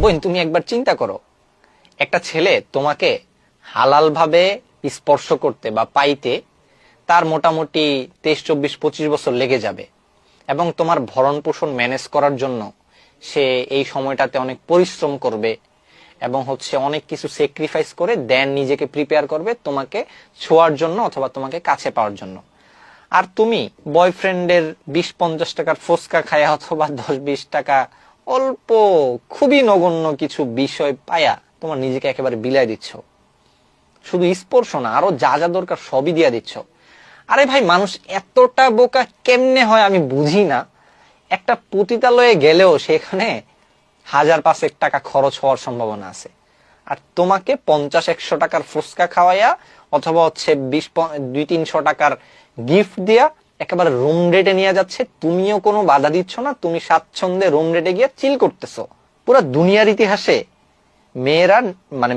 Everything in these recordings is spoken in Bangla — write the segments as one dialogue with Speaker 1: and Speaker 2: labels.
Speaker 1: বোন তুমি একবার চিন্তা করো, একটা ছেলে তোমাকে হালাল ভাবে স্পর্শ করতে বা পাইতে তার মোটামুটি 23, 24, 25 বছর লেগে যাবে, এবং তোমার ভরণ পোষণ ম্যানেজ করার জন্য সে এই সময়টাতে অনেক পরিশ্রম করবে এবং অনেক কিছু স্যাক্রিফাইস করে দেন নিজেকে প্রিপেয়ার করবে তোমাকে ছোঁয়ার জন্য অথবা তোমাকে কাছে পাওয়ার জন্য। আর তুমি বয়ফ্রেন্ডের 20-50 টাকার ফুচকা খায়া অথবা 10-20 টাকা অল্প খুবই নগণ্য কিছু বিষয় পায়া তোমার নিজেকে একেবারে বিলাই দিচ্ছ, শুধু স্পর্শ না আরো যা যা দরকার সবই দিয়া দিচ্ছ। আরে ভাই, মানুষ এতটা বোকা কেমনে হয় আমি বুঝি না। একটা পতিতালয়ে গেলেও সেখানে 1000-500 টাকা খরচ হওয়ার সম্ভাবনা আছে, আর তোমাকে 50-100 টাকার ফুচকা খাওয়াইয়া অথবা 200-300 টাকার গিফট দিয়া একেবারে রুম রেটে নিয়ে যাচ্ছে, তুমিও কোনো বাধা দিচ্ছ না, তুমি স্বাচ্ছন্দ্যে রুম রেটে গিয়ে চিল করতেছো। পুরো দুনিয়ার ইতিহাসে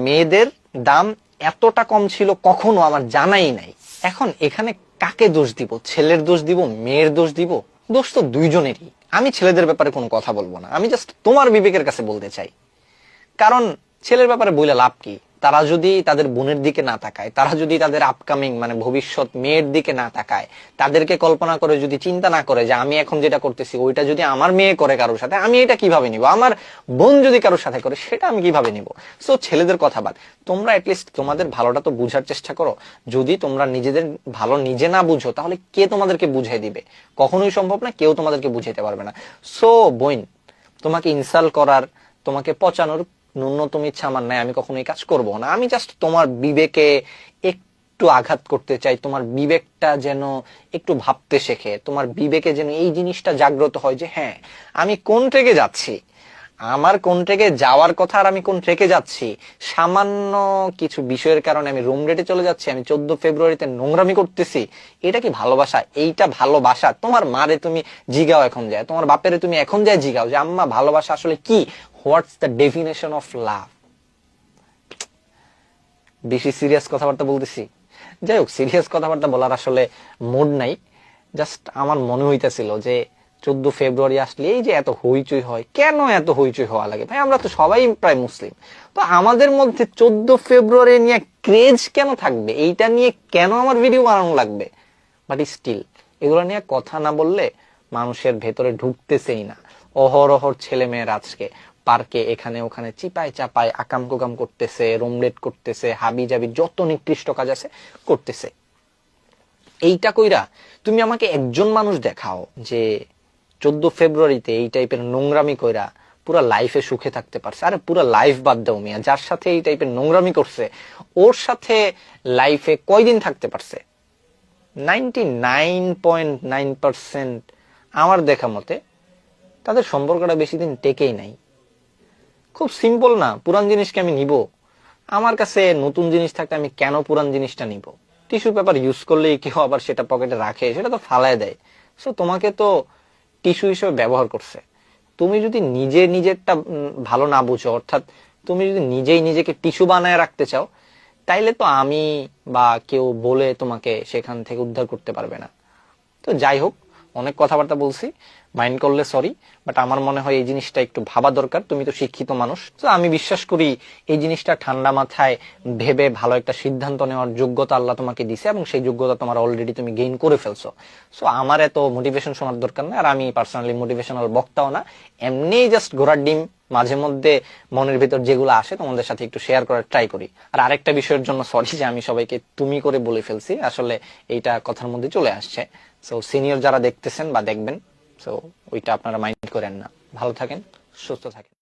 Speaker 1: মেয়েদের দাম এতটা কম ছিল কখনো আমার জানাই নাই। এখন এখানে কাকে দোষ দিব? ছেলের দোষ দিব, মেয়ের দোষ দিব? দোষ তো দুইজনেরই। আমি ছেলেদের ব্যাপারে কোনো কথা বলবো না, আমি জাস্ট তোমার বিবেকের কাছে বলতে চাই। কারণ ছেলের ব্যাপারে বলে লাভ কি? তারা যদি তাদের বোনের দিকে না তাকায়, তারা যদি তাদের আপকামিং ভবিষ্যৎ মেয়ের দিকে না তাকায়, তাদেরকে কল্পনা করে যদি চিন্তা না করে যে আমি এখন যেটা করতেছি ওইটা যদি আমার মেয়ে করে কারোর সাথে, আমি এটা কিভাবে নিব? আমার বোন যদি কারোর সাথে করে সেটা আমি কিভাবে নিব? সো ছেলেদের কথা বাদ, তোমরা এটলিস্ট তোমাদের ভালোটা তো বুঝার চেষ্টা করো। যদি তোমরা নিজেদের ভালো নিজে না বুঝো তাহলে কে তোমাদেরকে বুঝাই দিবে? কখনোই সম্ভব না, কেউ তোমাদেরকে বুঝাইতে পারবে না। সো বোন, তোমাকে ইনসাল্ট করার, তোমাকে পচানোর ন্যূনতম ইচ্ছা আমার নাই, আমি কখনো এই কাজ করবো না। আমি জাস্ট তোমার বিবেকে একটু আঘাত করতে চাই, তোমার বিবেকটা যেন একটু ভাবতে শেখে, তোমার বিবেকে যেন এই জিনিসটা জাগ্রত হয় যে হ্যাঁ, আমি কোন ট্রেকে যাচ্ছি, আমার কোন ট্রেকে যাওয়ার কথা আর আমি কোন ট্রেকে যাচ্ছি। সামান্য কিছু বিষয়ের কারণে আমি রুম রেটে চলে যাচ্ছি, আমি 14 ফেব্রুয়ারিতে নোংরামি করতেছি, এটা কি ভালোবাসা? এইটা ভালোবাসা? তোমার মারে তুমি জিগাও এখন যায়, তোমার বাপেরে তুমি এখন যায় জিগাও যে আম্মা ভালোবাসা আসলে কি, what's the definition of love. বেশি সিরিয়াস কথাবার্তা বলতেছি, যাই হোক, সিরিয়াস কথাবার্তা বলার আসলে মুড নাই। জাস্ট আমার মনে হইতেছিল যে 14 ফেব্রুয়ারি আসলে এই যে এত হইচই হয়, কেন এত হইচই হওয়া লাগে? ভাই আমরা তো সবাই প্রায় মুসলিম, তো আমাদের মধ্যে 14 ফেব্রুয়ারি নিয়ে ক্রেজ কেন থাকবে? এইটা নিয়ে কেন আমার ভিডিও বানানো লাগবে? বাট স্টিল এগুলো নিয়ে কথা না বললে মানুষের ভেতরে ঢুকতেছেই না। অহরহর ছেলে মেয়ের আজকে পার্কে এখানে ওখানে চিপায় চাপায় আকাম কুকাম করতেছে, রোমলেট করতেছে, হাবি জাবি যত নিকৃষ্ট কাজ আছে করতেছে। এইটা কইরা তুমি আমাকে একজন মানুষ দেখাও যে 14 ফেব্রুয়ারিতে এই টাইপের নোংরামি কইরা পুরো লাইফে সুখে থাকতে পারছে। আরে পুরো লাইফ বাদ দাও মিয়া, যার সাথে এই টাইপের নোংরামি করছে ওর সাথে লাইফে কয়দিন থাকতে পারছে? 99.9% আমার দেখা মতে তাদের সম্পর্কটা বেশি দিন টেকেই নাই। খুব সিম্পল না, পুরান জিনিসকে আমি নিব? আমার কাছে নতুন জিনিস থাকতে আমি কেন পুরান জিনিসটা নিব? টিস্যু পেপার ইউজ করলেই কেউ আবার সেটা পকেটে রাখে, সেটা তো ফালায় দেয়। সো তোমাকে তো টিস্যু হিসেবে ব্যবহার করছে। তুমি যদি নিজেরটা ভালো না বুঝো, অর্থাৎ তুমি যদি নিজেই নিজেকে টিস্যু বানায় রাখতে চাও, তাইলে তো আমি বা কেউ বলে তোমাকে সেখান থেকে উদ্ধার করতে পারবে না। তো যাই হোক, অনেক কথাবার্তা বলছি, মাইন্ড করলে সরি, বাট আমার মনে হয় এই জিনিসটা একটু ভাবা দরকার। তুমি তো শিক্ষিত মানুষ, তো আমি বিশ্বাস করি এই জিনিসটা ঠান্ডা মাথায় ভেবে ভালো একটা সিদ্ধান্ত নেওয়ার যোগ্যতা আল্লাহ তোমাকে দিছে, এবং সেই যোগ্যতা তোমার অলরেডি তুমি গেইন করে ফেলছো। সো আমার এত মোটিভেশন শোনার দরকার না, আর আমি পার্সোনালি মোটিভেশনাল বক্তাও না, এমনি জাস্ট ঘোড়ার ডিম মাঝে মধ্যে মনের ভিতর যেগুলো আসে তোমাদের সাথে একটু শেয়ার করার ট্রাই করি। আর আরেকটা বিষয়ের জন্য সরি যে আমি সবাইকে তুমি করে বলে ফেলছি, আসলে এইটা কথার মধ্যে চলে আসছে। সো সিনিয়র যারা দেখতেছেন বা দেখবেন, সো ওইটা আপনারা মাইন্ড করেন না। ভালো থাকেন, সুস্থ থাকেন।